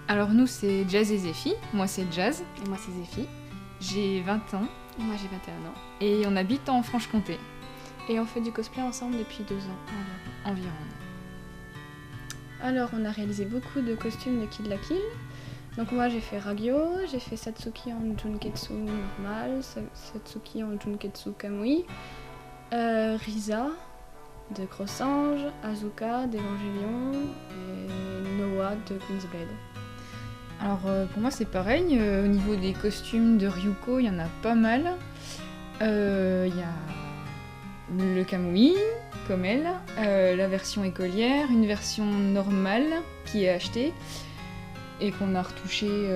Alors nous c'est Jazz et Zéphie, moi c'est Jazz, Et moi c'est Zéphie. j'ai 20 ans Et moi j'ai 21 ans. et on habite en Franche-Comté Et on fait du cosplay ensemble depuis 2 ans environ. environ. Alors on a réalisé beaucoup de costumes de Kill la Kill. Donc moi j'ai fait Ragyo, j'ai fait Satsuki en Junketsu normal, Satsuki en Junketsu Kamui, Risa de Crossange, Azuka d'Evangelion et Noah de Queen's Blade. Alors pour moi c'est pareil, au niveau des costumes de Ryuko il y en a pas mal. Il y a le Kamui comme elle, la version écolière, une version normale qui est achetée et qu'on a retouchée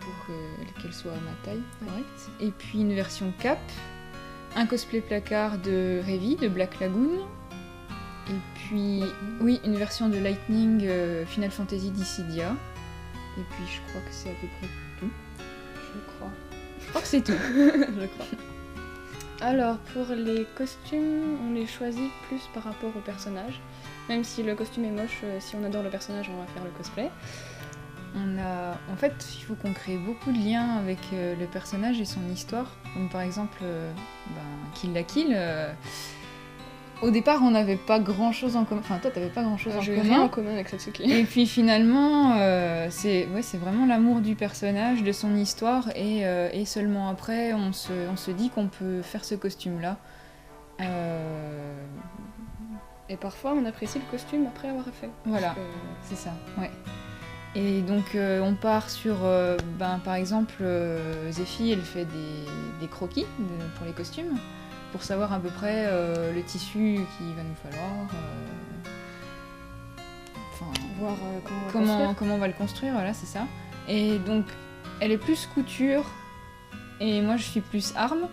pour qu'elle soit à ma taille, correct. Et puis une version cap, un cosplay placard de Revi de Black Lagoon, et puis oui une version de Lightning Final Fantasy Dissidia, et puis je crois que c'est à peu près tout. Je crois que c'est tout. Je crois. Alors pour les costumes, on les choisit plus par rapport au personnage. Même si le costume est moche, si on adore le personnage, on va faire le cosplay. En fait, il faut qu'on crée beaucoup de liens avec le personnage et son histoire. Comme par exemple, Kill la Kill. Au départ, on n'avait pas grand-chose en commun. Enfin, toi, t'avais pas grand-chose en J'ai commun. rien en commun avec Satsuki. Et puis finalement, c'est vraiment l'amour du personnage, de son histoire, et seulement après, on se dit qu'on peut faire ce costume-là. Et parfois, on apprécie le costume après avoir fait. Voilà, c'est ça, ouais. Et donc on part sur, par exemple, Zéphie, elle fait des croquis pour les costumes, pour savoir à peu près le tissu qu'il va nous falloir, voir comment on va le construire, voilà, c'est ça. Et donc elle est plus couture, et moi je suis plus arme.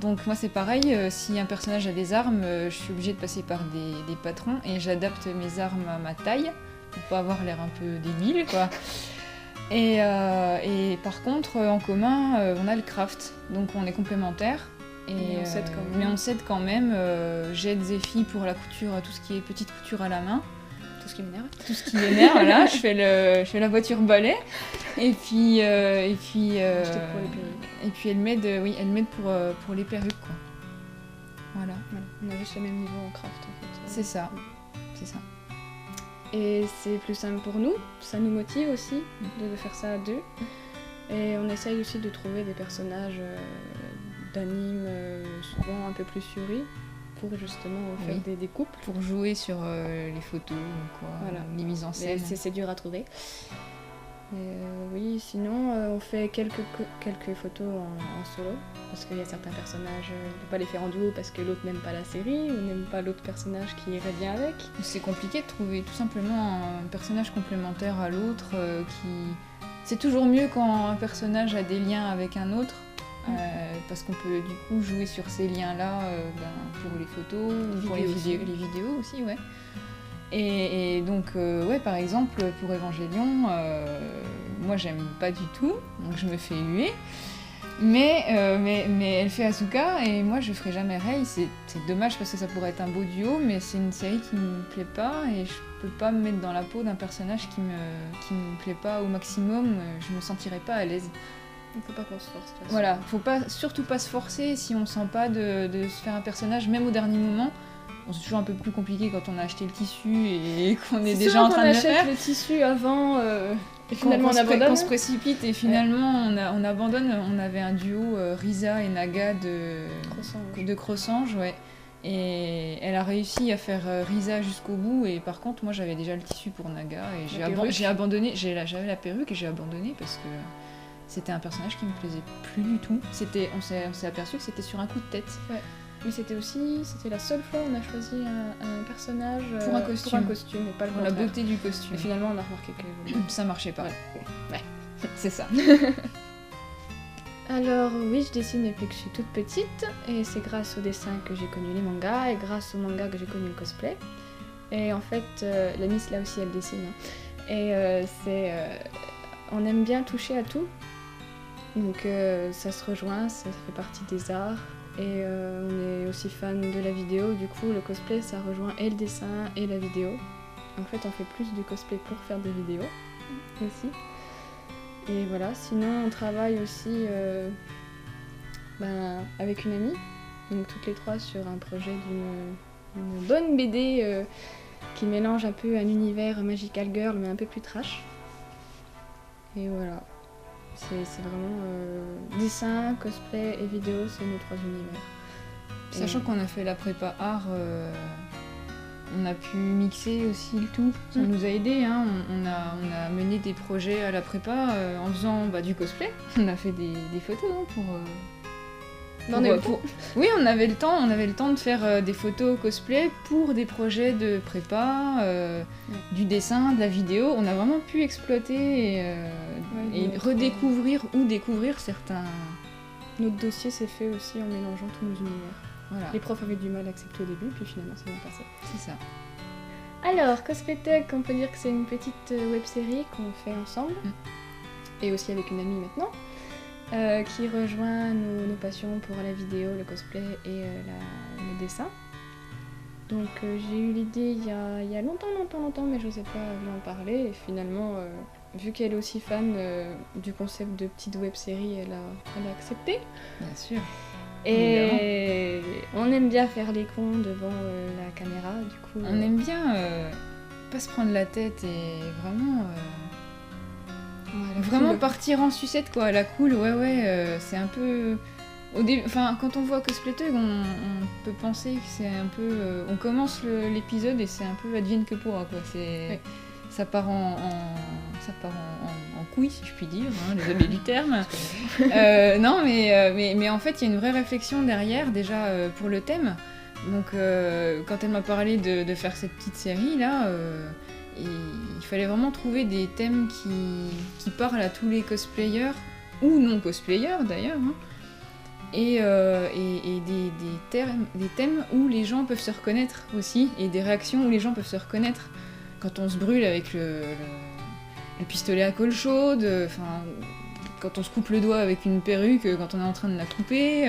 Donc moi c'est pareil, si un personnage a des armes, je suis obligée de passer par des patrons, et j'adapte mes armes à ma taille, pour pas avoir l'air un peu débile, quoi. Et par contre, en commun, on a le craft, donc on est complémentaires. Mais on s'aide quand même. Mais on s'aide quand même. J'aide Zéphie pour la couture, tout ce qui est petite couture à la main. Tout ce qui m'énerve. Tout ce qui m'énerve, voilà. Je fais la voiture balai. Et puis Je t'ai pour les perruques. et puis elle m'aide pour les perruques, quoi. Voilà. On a juste le même niveau en craft, en fait. C'est ça. C'est ça. Et c'est plus simple pour nous, ça nous motive aussi de faire ça à deux. Et on essaye aussi de trouver des personnages d'anime souvent un peu plus surris pour justement faire des découpes. Pour jouer sur les photos, quoi, Voilà. les mises en scène. C'est dur à trouver. Oui, sinon on fait quelques photos en solo, parce qu'il y a certains personnages, on ne peut pas les faire en duo parce que l'autre n'aime pas la série ou n'aime pas l'autre personnage qui irait bien avec. C'est compliqué de trouver tout simplement un personnage complémentaire à l'autre C'est toujours mieux quand un personnage a des liens avec un autre, parce qu'on peut du coup jouer sur ces liens-là pour les photos, ou pour les vidéos aussi, ouais. Et donc, par exemple, pour Evangelion, moi j'aime pas du tout, donc je me fais huer. Mais elle fait Asuka et moi je ferai jamais Rei. C'est dommage parce que ça pourrait être un beau duo, mais c'est une série qui me plaît pas et je peux pas me mettre dans la peau d'un personnage qui me plaît pas au maximum. Je me sentirais pas à l'aise. Il faut pas qu'on se force. Voilà, faut surtout pas se forcer si on sent pas de se faire un personnage, même au dernier moment. Bon, c'est toujours un peu plus compliqué quand on a acheté le tissu et qu'on est déjà en train de le faire. On achète le tissu avant et finalement on abandonne. On se précipite et finalement on abandonne. On avait un duo Risa et Naga de Crossange, ouais. Et elle a réussi à faire Risa jusqu'au bout, et par contre moi j'avais déjà le tissu pour Naga et j'ai abandonné. J'avais la perruque et j'ai abandonné parce que c'était un personnage qui me plaisait plus du tout. On s'est aperçu que c'était sur un coup de tête. Ouais. Mais c'était la seule fois où on a choisi un personnage pour un costume et pas le pour la beauté du costume. Et finalement on a remarqué que ça marchait pas. Ouais. C'est ça. Alors oui, je dessine depuis que je suis toute petite, et c'est grâce au dessin que j'ai connu les mangas et grâce au manga que j'ai connu le cosplay. Et en fait, la Miss là aussi elle dessine. Et on aime bien toucher à tout. Donc ça se rejoint, ça fait partie des arts. Et on est aussi fan de la vidéo, du coup le cosplay ça rejoint et le dessin et la vidéo. En fait on fait plus du cosplay pour faire des vidéos aussi. Et voilà, sinon on travaille aussi avec une amie, donc toutes les trois sur un projet d'une bonne BD qui mélange un peu un univers Magical Girl mais un peu plus trash. Et voilà, c'est vraiment dessin, cosplay et vidéo, c'est nos trois univers. Sachant qu'on a fait la prépa art, on a pu mixer aussi le tout. Ça nous a aidé, hein. On a mené des projets à la prépa en faisant du cosplay. On a fait des photos pour... Oui, on avait le temps de faire des photos cosplay pour des projets de prépa, du dessin, de la vidéo. On a vraiment pu exploiter et redécouvrir ou découvrir certains... Notre dossier s'est fait aussi en mélangeant tous nos univers. Voilà. Les profs avaient du mal à accepter au début, puis finalement ça bien passé. C'est ça. Alors, Cosplay Tech, on peut dire que c'est une petite web-série qu'on fait ensemble, et aussi avec une amie maintenant, qui rejoint nos passions pour la vidéo, le cosplay et le dessin. Donc j'ai eu l'idée il y a longtemps, mais je n'osais pas lui en parler, et finalement, vu qu'elle est aussi fan du concept de petite web-série, elle a accepté. Bien sûr. Et on aime bien faire les cons devant la caméra, du coup... On aime bien pas se prendre la tête et vraiment... vraiment cool. Partir en sucette, quoi, à la cool, c'est un peu... quand on voit Cosplay Tech, on peut penser que c'est un peu... on commence l'épisode et c'est un peu advienne que pourra, quoi. Ça part en couille, si je puis dire, hein, désolé du terme. Non, mais en fait, il y a une vraie réflexion derrière, déjà, pour le thème. Donc, quand elle m'a parlé de faire cette petite série-là, il fallait vraiment trouver des thèmes qui parlent à tous les cosplayers, ou non-cosplayers, d'ailleurs, hein, et des thèmes où les gens peuvent se reconnaître aussi, et des réactions où les gens peuvent se reconnaître. Quand on se brûle avec le pistolet à colle chaude, quand on se coupe le doigt avec une perruque, quand on est en train de la couper,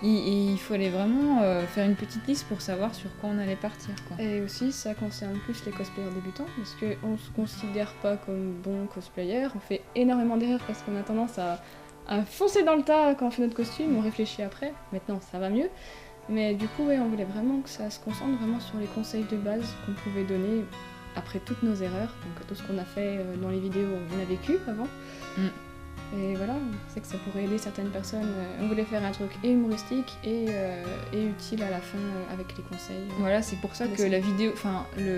il fallait vraiment faire une petite liste pour savoir sur quoi on allait partir, quoi. Et aussi, ça concerne plus les cosplayers débutants, parce qu'on ne se considère pas comme bons cosplayers, on fait énormément d'erreurs parce qu'on a tendance à foncer dans le tas quand on fait notre costume, on réfléchit après, maintenant ça va mieux. Mais du coup, on voulait vraiment que ça se concentre vraiment sur les conseils de base qu'on pouvait donner après toutes nos erreurs, donc tout ce qu'on a fait dans les vidéos on a vécu avant. Et voilà, on sait que ça pourrait aider certaines personnes. On voulait faire un truc humoristique et utile à la fin avec les conseils. Voilà, c'est pour ça que la vidéo,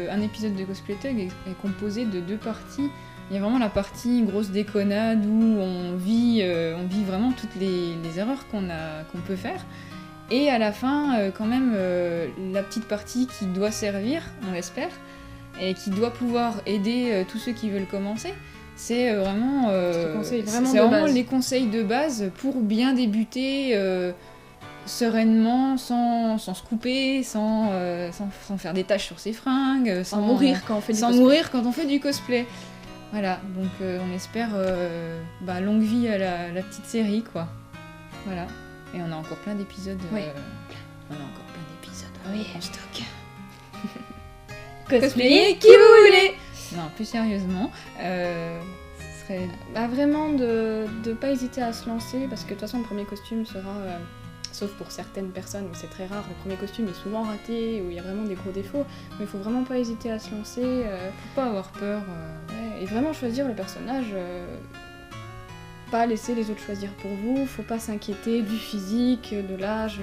un épisode de Cosplay Tech est composé de 2 parties. Il y a vraiment la partie grosse déconnade où on vit vraiment toutes les erreurs qu'on peut faire. Et à la fin, quand même, la petite partie qui doit servir, on l'espère, et qui doit pouvoir aider tous ceux qui veulent commencer. C'est vraiment, les conseils de base pour bien débuter sereinement, sans se couper, sans faire des taches sur ses fringues, sans mourir quand on fait du cosplay. Voilà, donc on espère longue vie à la petite série, quoi. Voilà, et on a encore plein d'épisodes. En stock. Cosplayer qui vous voulez. Non, plus sérieusement, ce serait... vraiment de pas hésiter à se lancer, parce que de toute façon le premier costume sera, sauf pour certaines personnes où c'est très rare, le premier costume est souvent raté, où il y a vraiment des gros défauts, mais il faut vraiment pas hésiter à se lancer. Faut pas avoir peur. Et vraiment choisir le personnage, pas laisser les autres choisir pour vous, faut pas s'inquiéter du physique, de l'âge...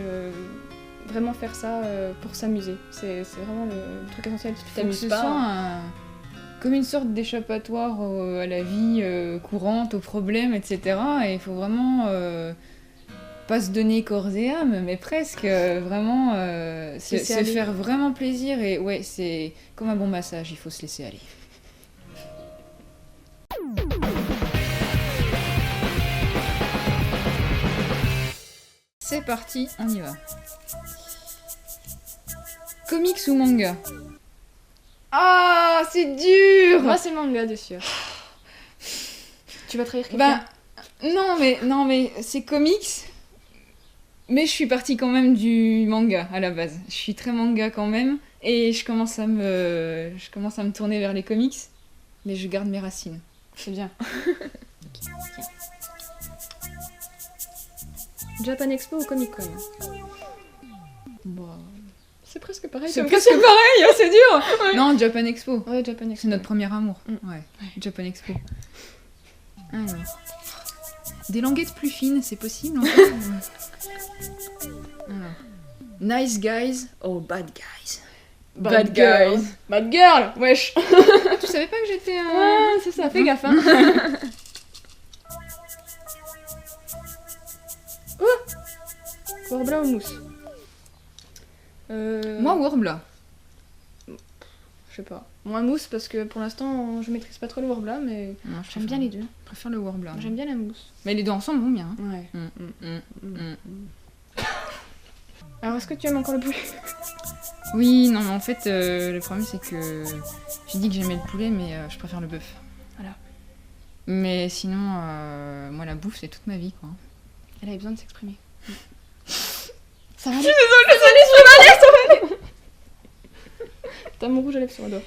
Vraiment faire ça pour s'amuser, c'est vraiment le truc essentiel. Si tu t'amuses pas, comme une sorte d'échappatoire à la vie courante, aux problèmes, etc. Et il faut vraiment pas se donner corps et âme, mais presque vraiment se faire vraiment plaisir. Et ouais, c'est comme un bon massage, il faut se laisser aller. C'est parti, on y va. Comics ou manga? Ah, c'est dur. Moi, c'est manga, de sûr. Tu vas trahir quelqu'un? Non, mais c'est comics. Mais je suis partie quand même du manga à la base. Je suis très manga quand même, et je commence à me tourner vers les comics, mais je garde mes racines. C'est bien. Tiens. Japan Expo ou Comic Con? Bah, c'est presque pareil. C'est comme presque question. pareil, hein, c'est dur. Ouais. Non, Japan Expo. Ouais, Japan Expo. C'est notre premier amour. Mm. Ouais. Japan Expo. Alors. Des languettes plus fines, c'est possible en fait. Alors. Nice guys or bad guys? Bad girl. Bad girl, wesh. Tu savais pas que j'étais un... Ouais, c'est ça, fais gaffe. Hein. Warbler ou mousse? Moi, Warbler. Je sais pas. Moi, mousse parce que pour l'instant, je maîtrise pas trop le Warbler, mais Non, j'aime bien les deux. Je préfère le Warbler. J'aime bien la mousse. Mais les deux ensemble vont bien. Hein. Ouais. Mm. Alors, est-ce que tu aimes encore le poulet? Oui, non, mais en fait, le problème c'est que j'ai dit que j'aimais le poulet, mais je préfère le bœuf. Voilà. Mais sinon, moi, la bouffe, c'est toute ma vie, quoi. Elle avait besoin de s'exprimer. Ça va Je aller. suis désolée, T'as mon rouge à lèvres sur le doigt.